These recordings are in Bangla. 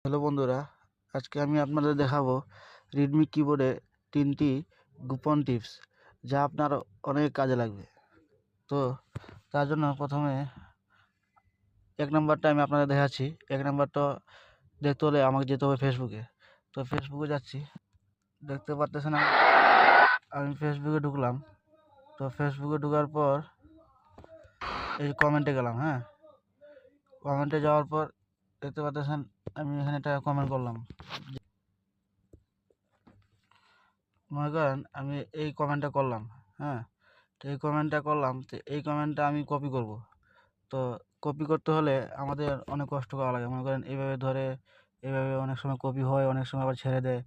হ্যালো বন্ধুরা, আজকে আমি আপনাদের দেখাবো রেডমি কিবোর্ডে 3টি গোপন টিপস যা আপনার অনেক কাজে লাগবে। তো তার জন্য প্রথমে 1 নাম্বারটা আমি আপনাদের দেখাচ্ছি। 1 নাম্বারটা দেখতে হলে আমাকে যেতে হবে ফেসবুকে। তো ফেসবুকে যাচ্ছি, দেখতে পারতেছেন আমি ফেসবুকে ঢুকলাম। তো ফেসবুকে ঢোকার পর এই কমেন্টে গেলাম। কমেন্টে যাওয়ার পর দেখতে পারতেছেন আমি এখানে একটা কমেন্ট করলাম। মনে করেন আমি এই কমেন্টটা করলাম। তো এই কমেন্টটা করলাম, তো এই কমেন্টটা আমি কপি করব। তো কপি করতে হলে আমাদের অনেক কষ্ট করা লাগে। মনে করেন এইভাবে ধরে, এইভাবে অনেক সময় কপি হয়, অনেক সময় আবার ছেড়ে দেয়।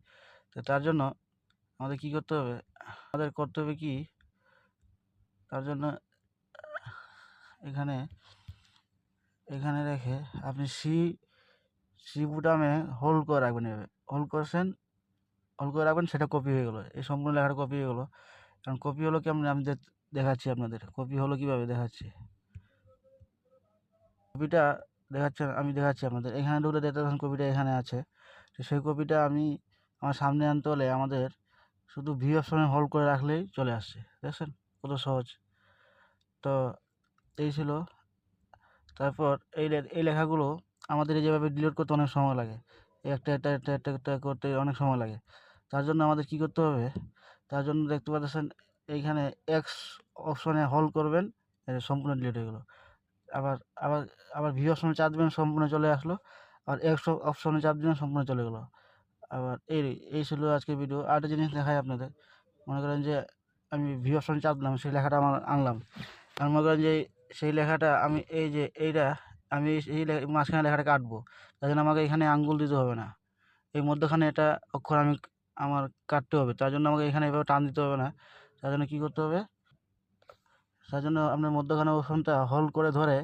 তো তার জন্য আমাদের কী করতে হবে, কি তার জন্য এখানে এখানে রেখে আপনি সি বুটামে হোল্ড করে রাখবেন। এভাবে হোল্ড করে রাখবেন, সেটা কপি হয়ে গেলো। এই সম্পূর্ণ লেখাটা কপি হয়ে গেলো। কারণ কপি হলো কেমন আমি দেখাচ্ছি আপনাদের। কপি হলো কীভাবে দেখাচ্ছি। কপিটা আমি দেখাচ্ছি আপনাদের। এখানে ঢুকলে দেখতে পাচ্ছেন কপিটা এখানে আছে। তো সেই কপিটা আমি আমার সামনে আনতে হলে আমাদের শুধু ভি অপশনে হোল্ড করে রাখলেই চলে আসছে। দেখছেন কত সহজ। তো এই ছিল। তারপর এই লেখাগুলো আমাদের যেভাবে ডিলিট করতে অনেক সময় লাগে। একটা করতে অনেক সময় লাগে। তার জন্য আমাদের কী করতে হবে, তার জন্য দেখতে পাচ্ছেন এইখানে এক্স অপশনে হোল্ড করবেন, সম্পূর্ণ ডিলিট হয়ে গেল। আবার আবার আবার ভি অপশনে চাপ দিবেন, সম্পূর্ণ চলে আসলো। আর এক্স অপশনে চাপ দিবেন, সম্পূর্ণ চলে গেলো। আবার এই ছিল আজকের ভিডিও। আরেকটা জিনিস দেখাই আপনাদের। মনে করেন যে আমি ভি অপশনে চাপ দিলাম, সেই লেখাটা আমার আনলাম। আর মনে করেন যে সেই লেখাটা আমি আমি এই মাঝখানে লেখাটা কাটবো। তার জন্য আমাকে এখানে আঙ্গুল দিতে হবে না। এই মধ্যখানে এটা অক্ষর আমার কাটতে হবে। তার জন্য আমাকে এখানে এভাবে টান দিতে হবে না। তার জন্য কী করতে হবে, তার জন্য আপনার মধ্যখানে অপশনটা হোল্ড করে ধরে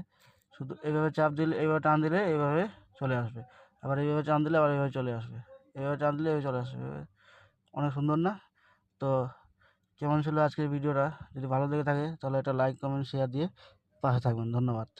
শুধু এইভাবে চাপ দিলে, এইভাবে টান দিলে এইভাবে চলে আসবে। আবার এইভাবে টান দিলে আবার এইভাবে চলে আসবে। এইভাবে টান দিলে এইভাবে চলে আসবে। অনেক সুন্দর না? তো কেমন ছিল আজকের ভিডিওটা? যদি ভালো লেগে থাকে তাহলে একটা লাইক, কমেন্ট, শেয়ার দিয়ে পাশে থাকবেন। ধন্যবাদ।